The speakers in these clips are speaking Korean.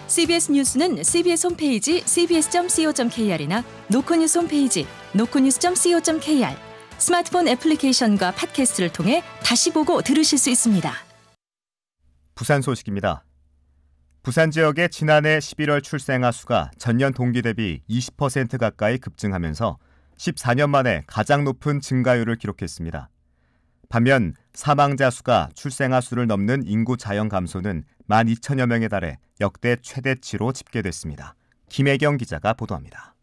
CBS 뉴스는 CBS 홈페이지 cbs.co.kr이나 노컷뉴스 홈페이지 노컷뉴스.co.kr, 스마트폰 애플리케이션과 팟캐스트를 통해 다시 보고 들으실 수 있습니다. 부산 소식입니다. 부산 지역의 지난해 11월 출생아 수가 전년 동기 대비 20% 가까이 급증하면서 14년 만에 가장 높은 증가율을 기록했습니다. 반면 사망자 수가 출생아 수를 넘는 인구 자연 감소는 12,000여 명에 달해 역대 최대치로 집계됐습니다. 김혜경 기자가 보도합니다.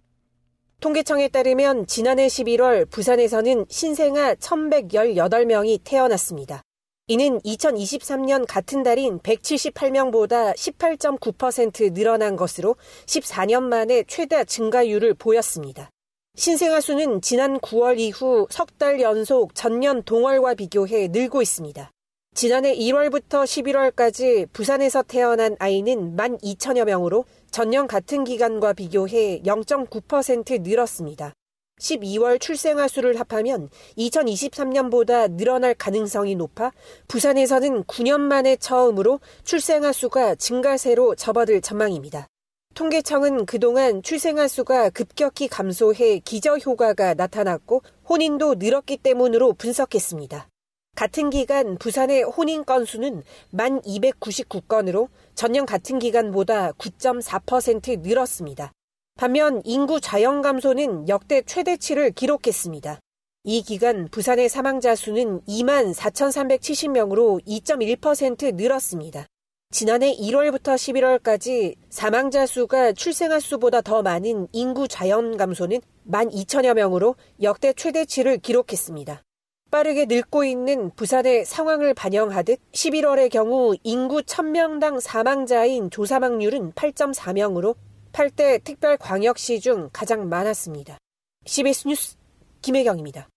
통계청에 따르면 지난해 11월 부산에서는 신생아 1,118명이 태어났습니다. 이는 2023년 같은 달인 178명보다 18.9% 늘어난 것으로 14년 만에 최다 증가율을 보였습니다. 신생아 수는 지난 9월 이후 석 달 연속 전년 동월과 비교해 늘고 있습니다. 지난해 1월부터 11월까지 부산에서 태어난 아이는 12,000여 명으로 전년 같은 기간과 비교해 0.9% 늘었습니다. 12월 출생아 수를 합하면 2023년보다 늘어날 가능성이 높아 부산에서는 9년 만에 처음으로 출생아 수가 증가세로 접어들 전망입니다. 통계청은 그동안 출생아 수가 급격히 감소해 기저효과가 나타났고 혼인도 늘었기 때문으로 분석했습니다. 같은 기간 부산의 혼인 건수는 1,299건으로 전년 같은 기간보다 9.4% 늘었습니다. 반면 인구 자연 감소는 역대 최대치를 기록했습니다. 이 기간 부산의 사망자 수는 24,370명으로 2.1% 늘었습니다. 지난해 1월부터 11월까지 사망자 수가 출생아 수보다 더 많은 인구 자연 감소는 12,000여 명으로 역대 최대치를 기록했습니다. 빠르게 늙고 있는 부산의 상황을 반영하듯 11월의 경우 인구 1,000명당 사망자인 조사망률은 8.4명으로 8대 특별광역시 중 가장 많았습니다. CBS 뉴스 김혜경입니다.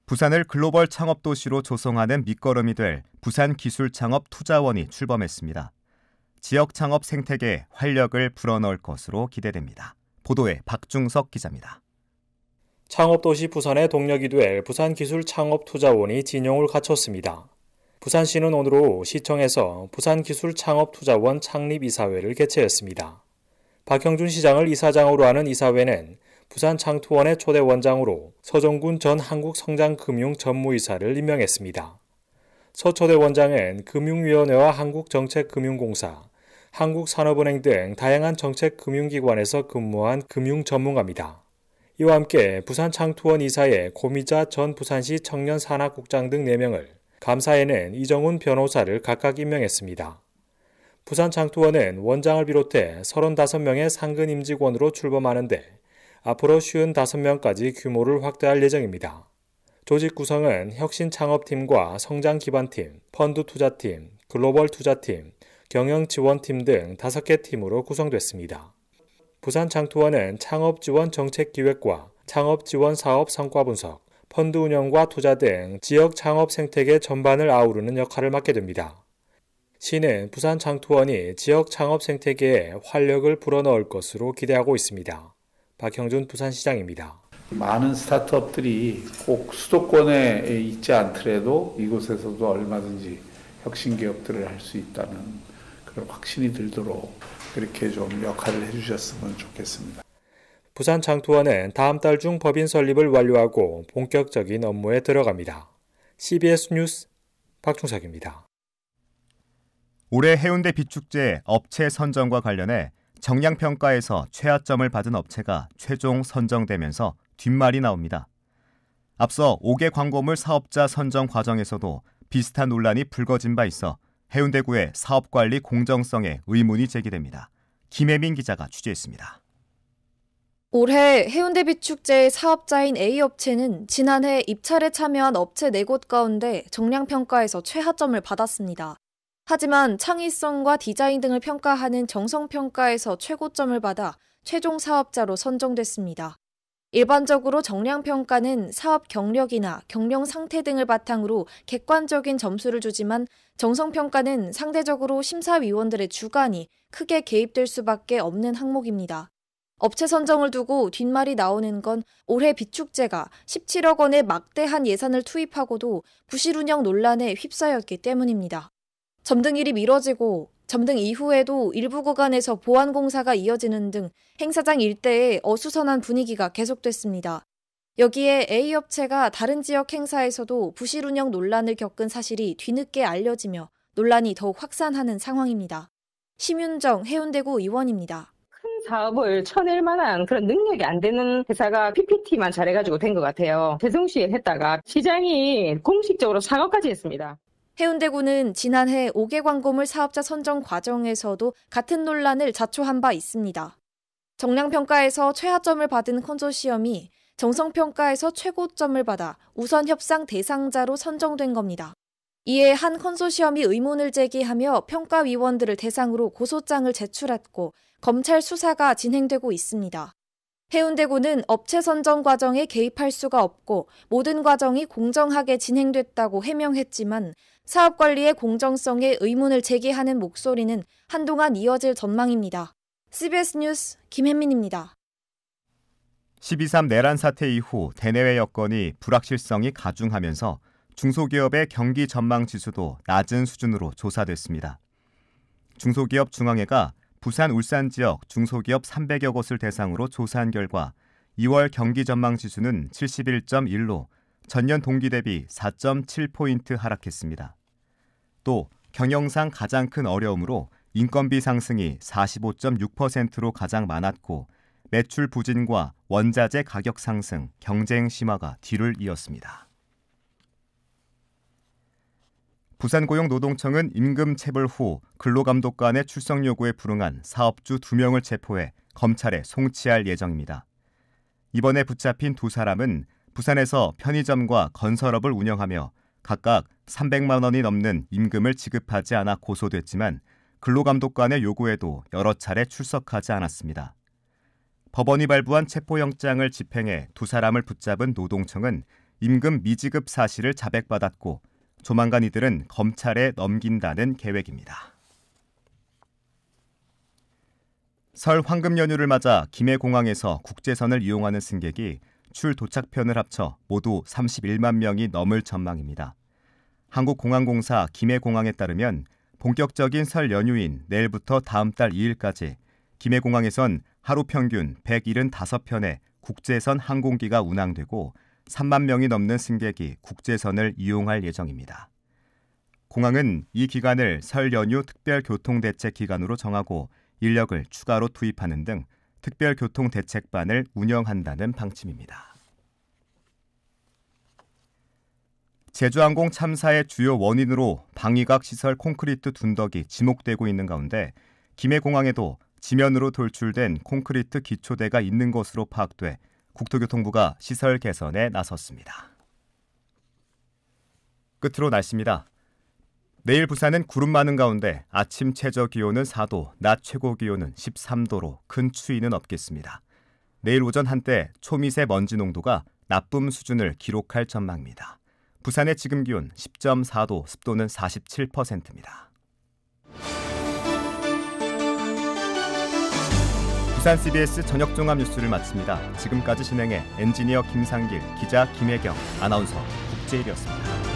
부산을 글로벌 창업도시로 조성하는 밑거름이 될 부산기술창업투자원이 출범했습니다. 지역 창업 생태계에 활력을 불어넣을 것으로 기대됩니다. 보도에 박중석 기자입니다. 창업도시 부산의 동력이 될 부산기술창업투자원이 진용을 갖췄습니다. 부산시는 오늘 오후 시청에서 부산기술창업투자원 창립이사회를 개최했습니다. 박형준 시장을 이사장으로 하는 이사회는 부산창투원의 초대 원장으로 서정군 전 한국성장금융전무이사를 임명했습니다. 서 초대 원장은 금융위원회와 한국정책금융공사, 한국산업은행 등 다양한 정책금융기관에서 근무한 금융전문가입니다. 이와 함께 부산창투원 이사에 고미자 전 부산시 청년산학국장 등 4명을, 감사에는 이정훈 변호사를 각각 임명했습니다. 부산창투원은 원장을 비롯해 35명의 상근 임직원으로 출범하는데 앞으로 55명까지 규모를 확대할 예정입니다. 조직 구성은 혁신창업팀과 성장기반팀, 펀드투자팀, 글로벌투자팀, 경영지원팀 등 5개 팀으로 구성됐습니다. 부산창투원은 창업지원 정책기획과 창업지원 사업 성과 분석, 펀드 운영과 투자 등 지역 창업 생태계 전반을 아우르는 역할을 맡게 됩니다. 시는 부산창투원이 지역 창업 생태계에 활력을 불어넣을 것으로 기대하고 있습니다. 박형준 부산시장입니다. 많은 스타트업들이 꼭 수도권에 있지 않더라도 이곳에서도 얼마든지 혁신 기업들을 할 수 있다는 그런 확신이 들도록 그렇게 좀 역할을 해주셨으면 좋겠습니다. 부산창투원은 다음 달 중 법인 설립을 완료하고 본격적인 업무에 들어갑니다. CBS 뉴스 박중석입니다. 올해 해운대 빛축제 업체 선정과 관련해 정량평가에서 최하점을 받은 업체가 최종 선정되면서 뒷말이 나옵니다. 앞서 5개 광고물 사업자 선정 과정에서도 비슷한 논란이 불거진 바 있어 해운대구의 사업관리 공정성에 의문이 제기됩니다. 김혜민 기자가 취재했습니다. 올해 해운대 빛축제의 사업자인 A업체는 지난해 입찰에 참여한 업체 4곳 가운데 정량평가에서 최하점을 받았습니다. 하지만 창의성과 디자인 등을 평가하는 정성평가에서 최고점을 받아 최종 사업자로 선정됐습니다. 일반적으로 정량평가는 사업 경력이나 경영 상태 등을 바탕으로 객관적인 점수를 주지만 정성평가는 상대적으로 심사위원들의 주관이 크게 개입될 수밖에 없는 항목입니다. 업체 선정을 두고 뒷말이 나오는 건 올해 빛축제가 17억 원의 막대한 예산을 투입하고도 부실 운영 논란에 휩싸였기 때문입니다. 점등일이 미뤄지고 점등 이후에도 일부 구간에서 보안 공사가 이어지는 등 행사장 일대에 어수선한 분위기가 계속됐습니다. 여기에 A업체가 다른 지역 행사에서도 부실 운영 논란을 겪은 사실이 뒤늦게 알려지며 논란이 더욱 확산하는 상황입니다. 심윤정 해운대구 의원입니다. 큰 사업을 쳐낼 만한 그런 능력이 안 되는 회사가 PPT만 잘해가지고 된 것 같아요. 대성시에 했다가 시장이 공식적으로 사과까지 했습니다. 해운대구는 지난해 5개 광고물 사업자 선정 과정에서도 같은 논란을 자초한 바 있습니다. 정량평가에서 최하점을 받은 컨소시엄이 정성평가에서 최고점을 받아 우선 협상 대상자로 선정된 겁니다. 이에 한 컨소시엄이 의문을 제기하며 평가위원들을 대상으로 고소장을 제출했고 검찰 수사가 진행되고 있습니다. 해운대구는 업체 선정 과정에 개입할 수가 없고 모든 과정이 공정하게 진행됐다고 해명했지만 사업 관리의 공정성에 의문을 제기하는 목소리는 한동안 이어질 전망입니다. CBS 뉴스 김혜민입니다. 12.3 내란 사태 이후 대내외 여건이 불확실성이 가중하면서 중소기업의 경기 전망 지수도 낮은 수준으로 조사됐습니다. 중소기업 중앙회가 부산, 울산 지역 중소기업 300여 곳을 대상으로 조사한 결과 2월 경기 전망 지수는 71.1로 전년 동기 대비 4.7포인트 하락했습니다. 또 경영상 가장 큰 어려움으로 인건비 상승이 45.6%로 가장 많았고 매출 부진과 원자재 가격 상승, 경쟁 심화가 뒤를 이었습니다. 부산고용노동청은 임금 체불 후 근로감독관의 출석 요구에 불응한 사업주 2명을 체포해 검찰에 송치할 예정입니다. 이번에 붙잡힌 두 사람은 부산에서 편의점과 건설업을 운영하며 각각 300만 원이 넘는 임금을 지급하지 않아 고소됐지만 근로감독관의 요구에도 여러 차례 출석하지 않았습니다. 법원이 발부한 체포영장을 집행해 두 사람을 붙잡은 노동청은 임금 미지급 사실을 자백받았고 조만간 이들은 검찰에 넘긴다는 계획입니다. 설 황금 연휴를 맞아 김해공항에서 국제선을 이용하는 승객이 출 도착편을 합쳐 모두 31만 명이 넘을 전망입니다. 한국공항공사 김해공항에 따르면 본격적인 설 연휴인 내일부터 다음 달 2일까지 김해공항에선 하루 평균 175편의 국제선 항공기가 운항되고 3만 명이 넘는 승객이 국제선을 이용할 예정입니다. 공항은 이 기간을 설 연휴 특별교통대책 기간으로 정하고 인력을 추가로 투입하는 등 특별교통대책반을 운영한다는 방침입니다. 제주항공 참사의 주요 원인으로 방위각 시설 콘크리트 둔덕이 지목되고 있는 가운데 김해공항에도 지면으로 돌출된 콘크리트 기초대가 있는 것으로 파악돼 국토교통부가 시설 개선에 나섰습니다. 끝으로 날씨입니다. 내일 부산은 구름 많은 가운데 아침 최저 기온은 4도, 낮 최고 기온은 13도로 큰 추위는 없겠습니다. 내일 오전 한때 초미세 먼지 농도가 나쁨 수준을 기록할 전망입니다. 부산의 지금 기온 10.4도, 습도는 47%입니다. 부산 CBS 저녁 종합 뉴스를 마칩니다. 지금까지 진행해 엔지니어 김상길, 기자 김혜경, 아나운서 국제일이었습니다.